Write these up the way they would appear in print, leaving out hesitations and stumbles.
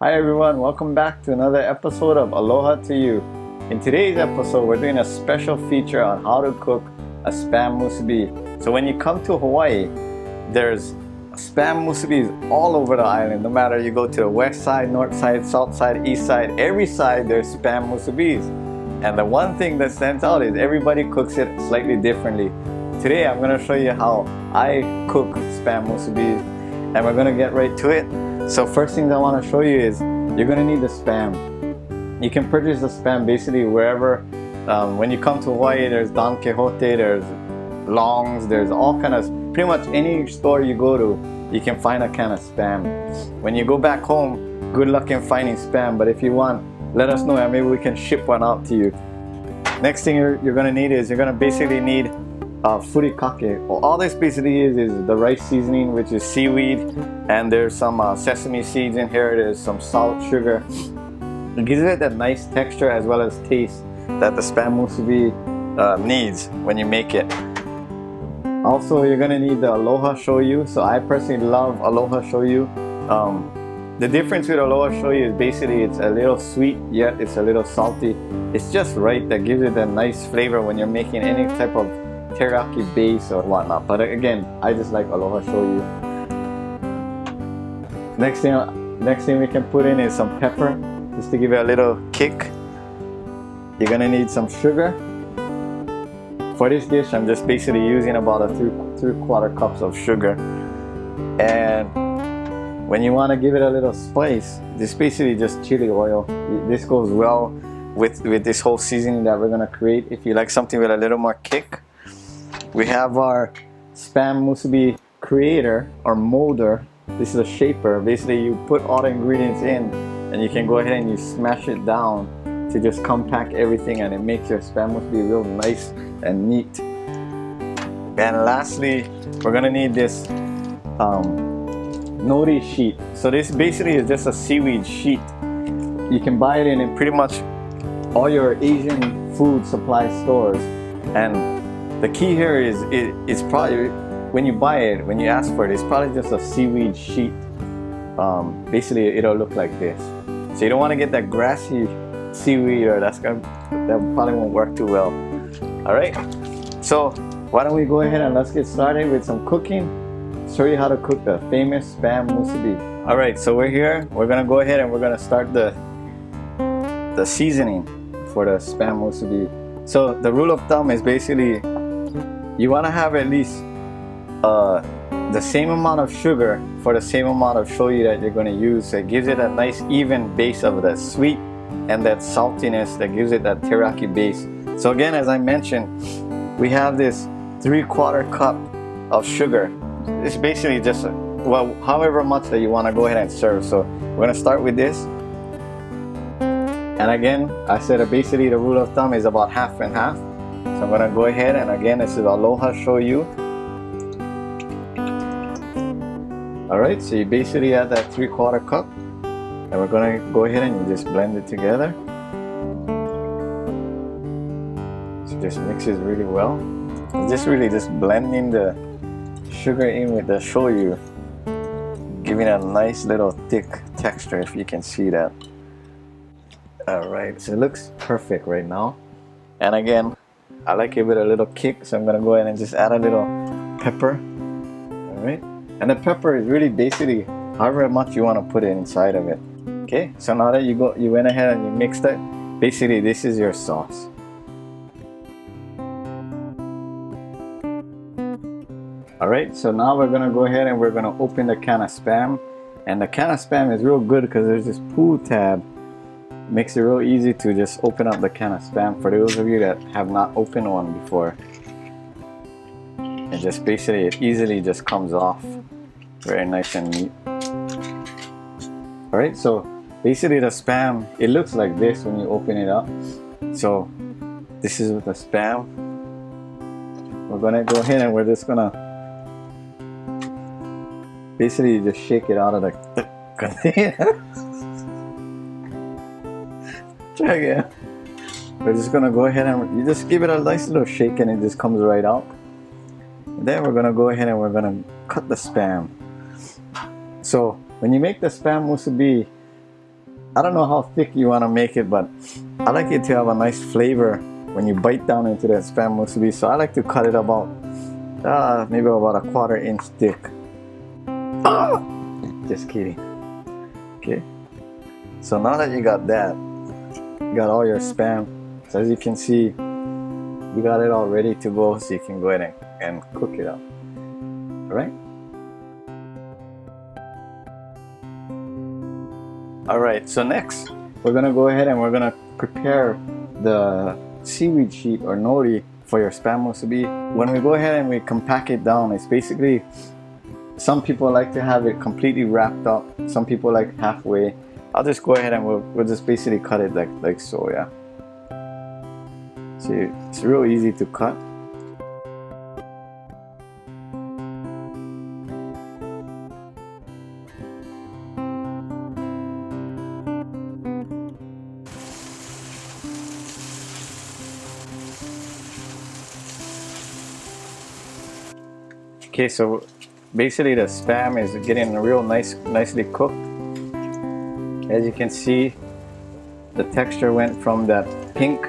Hi everyone, welcome back to another episode of Aloha To You. In today's episode, we're doing a special feature on how to cook a Spam Musubi. So when you come to Hawaii, there's Spam Musubis all over the island. No matter you go to the west side, north side, south side, east side, every side there's Spam Musubis. And the one thing that stands out is everybody cooks it slightly differently. Today I'm going to show you how I cook Spam Musubis, and we're going to get right to it. So first thing I want to show you is you're going to need the Spam. You can purchase the Spam basically wherever. When you come to Hawaii, there's Don Quixote, there's Long's, there's all kind of, pretty much any store you go to, you can find a can of Spam. When you go back home, good luck in finding Spam, but if you want, let us know and maybe we can ship one out to you. Next thing you're going to need is you're going to basically need furikake. All this basically is the rice seasoning, which is seaweed, and there's some sesame seeds in here. There's some salt, sugar. It gives it that nice texture as well as taste that the Spam Musubi needs when you make it. Also, you're gonna need the Aloha Shoyu. So I personally love Aloha Shoyu. The difference with Aloha Shoyu is basically it's a little sweet, yet it's a little salty. It's just right that gives it that nice flavor when you're making any type of teriyaki base or whatnot. But again, I just like Aloha Shoyu. Next thing we can put in is some pepper, just to give it a little kick. You're gonna need some sugar. For this dish, I'm just basically using about a three-quarter cups of sugar. And when you want to give it a little spice, this basically just chili oil. This goes well with this whole seasoning that we're gonna create. If you like something with a little more kick, we have our Spam Musubi creator or molder. This is a shaper. Basically, you put all the ingredients in and you can go ahead and you smash it down to just compact everything, and it makes your Spam Musubi real nice and neat. And lastly, we're gonna need this nori sheet. So this basically is just a seaweed sheet. You can buy it in pretty much all your Asian food supply stores, and the key here is it's probably, when you buy it, when you ask for it, it's probably just a seaweed sheet. Basically, it'll look like this. So you don't want to get that grassy seaweed, or that probably won't work too well. All right. So why don't we go ahead and let's get started with some cooking. Show you how to cook the famous Spam Musubi. All right. So we're here. We're gonna go ahead and we're gonna start the seasoning for the Spam Musubi. So the rule of thumb is basically, you want to have at least the same amount of sugar for the same amount of shoyu that you're going to use. So it gives it a nice even base of that sweet and that saltiness that gives it that teriyaki base. So again, as I mentioned, we have this 3/4 cup of sugar. It's basically just, well, however much that you want to go ahead and serve. So we're going to start with this. And again, I said basically the rule of thumb is about half and half. So I'm gonna go ahead, and again, this is Aloha Shoyu. Alright, so you basically add that 3/4 cup, and we're gonna go ahead and you just blend it together. So just mixes really well. It's just really just blending the sugar in with the shoyu, giving a nice little thick texture, if you can see that. Alright, so it looks perfect right now. And again, I like it with a little kick, so I'm gonna go ahead and just add a little pepper. Alright, and the pepper is really basically however much you want to put it inside of it. Okay, so now that you went ahead and you mixed it, basically this is your sauce. Alright, so now we're gonna go ahead and we're gonna open the can of Spam. And the can of Spam is real good because there's this pull tab. Makes it real easy to just open up the can of Spam for those of you that have not opened one before. And just basically it easily just comes off. Very nice and neat. Alright, so basically the Spam, it looks like this when you open it up. So this is with the Spam. We're gonna go ahead and we're just gonna basically just shake it out of the container. Try again. We're just gonna go ahead and you just give it a nice little shake and it just comes right out. And then we're gonna go ahead and we're gonna cut the Spam. So when you make the Spam Musubi, I don't know how thick you want to make it, but I like it to have a nice flavor when you bite down into that Spam Musubi. So I like to cut it about maybe about a 1/4 inch thick. Just kidding. Okay, so now that you got that, you got all your Spam. So as you can see, you got it all ready to go, so you can go ahead and cook it up. Alright? Alright, so next we're gonna go ahead and we're gonna prepare the seaweed sheet or nori for your Spam Musubi. When we go ahead and we compact it down, it's basically, some people like to have it completely wrapped up, some people like halfway. I'll just go ahead and we'll just basically cut it like so, yeah. See, it's real easy to cut. Okay, so basically the Spam is getting real nicely cooked. As you can see, the texture went from that pink,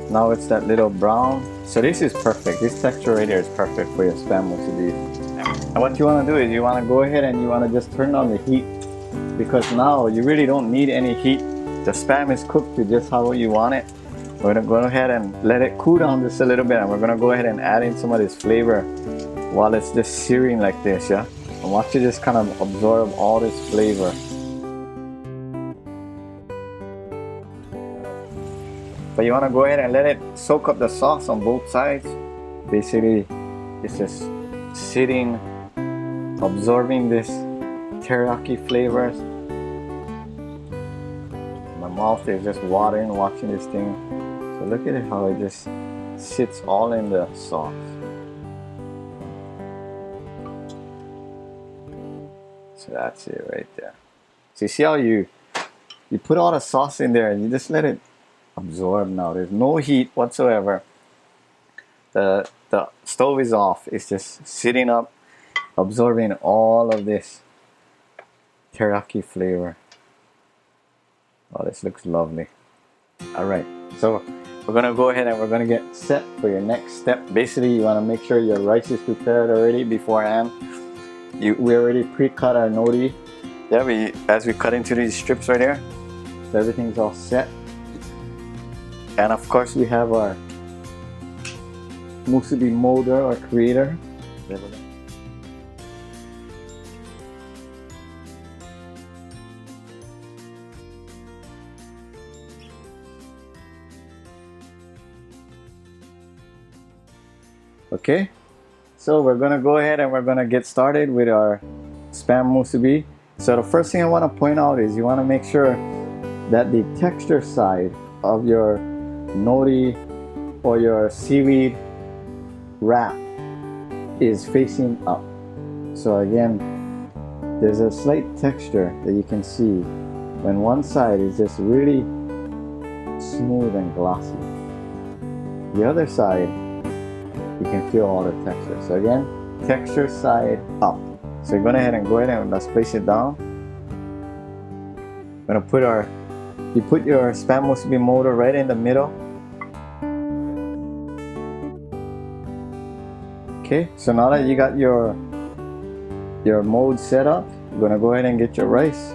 now it's that little brown. So this is perfect. This texture right here is perfect for your Spam Musubi. And what you want to do is you want to go ahead and you want to just turn on the heat, because now you really don't need any heat. The Spam is cooked to just how you want it. We're going to go ahead and let it cool down just a little bit, and we're going to go ahead and add in some of this flavor while it's just searing like this, yeah? And watch it just kind of absorb all this flavor. But you want to go ahead and let it soak up the sauce on both sides. Basically, it's just sitting, absorbing this teriyaki flavors. My mouth is just watering watching this thing. So look at it, how it just sits all in the sauce. So that's it right there. So you see how you put all the sauce in there and you just let it absorb now. There's no heat whatsoever. The stove is off. It's just sitting up, absorbing all of this teriyaki flavor. Oh, this looks lovely. Alright, so we're gonna go ahead and we're gonna get set for your next step. Basically, you wanna make sure your rice is prepared already beforehand. We already pre-cut our nori. Yeah, as we cut into these strips right here. So everything's all set. And of course we have our musubi molder or creator. Okay, so we're gonna go ahead and we're gonna get started with our Spam Musubi. So the first thing I want to point out is you want to make sure that the texture side of your nori or your seaweed wrap is facing up. So again, there's a slight texture that you can see when one side is just really smooth and glossy. The other side, you can feel all the texture. So again, texture side up. So you're going ahead and let's place it down. We're gonna put you put your Spam Musubi molder right in the middle. Okay, so now that you got your mold set up, you're gonna go ahead and get your rice.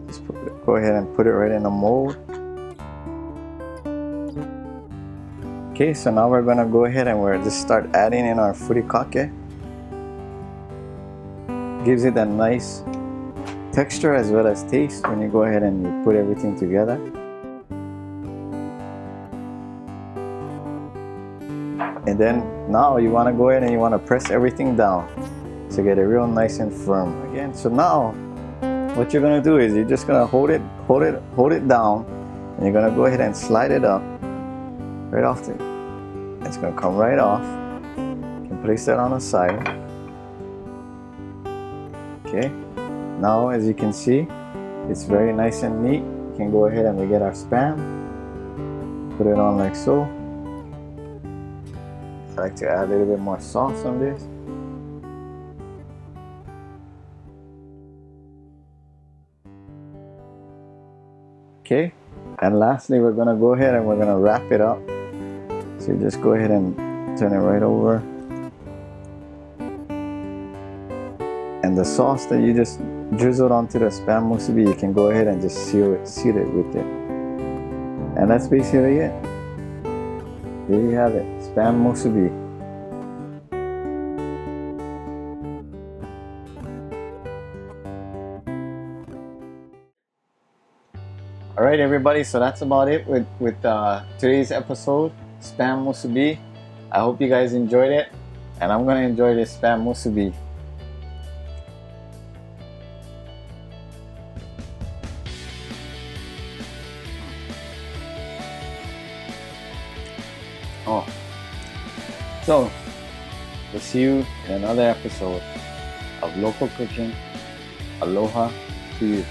Just go ahead and put it right in the mold. Okay, so now we're gonna go ahead and we're just start adding in our furikake. Gives it a nice texture as well as taste when you go ahead and you put everything together. And then now you want to go ahead and you want to press everything down to get it real nice and firm again. So now what you're gonna do is you're just gonna hold it down, and you're gonna go ahead and slide it up right off the. It's gonna come right off. You can place that on the side. Okay. Now, as you can see, it's very nice and neat. You can go ahead and we get our Spam. Put it on like so. I like to add a little bit more sauce on this. Okay, and lastly, we're gonna go ahead and we're gonna wrap it up. So you just go ahead and turn it right over. And the sauce that you just drizzled onto the Spam Musubi, you can go ahead and just seal it with it. And that's basically it. There you have it, Spam Musubi. Alright everybody, so that's about it with today's episode, Spam Musubi. I hope you guys enjoyed it, and I'm gonna enjoy this Spam Musubi. Oh, so we'll see you in another episode of Local Cooking. Aloha to you.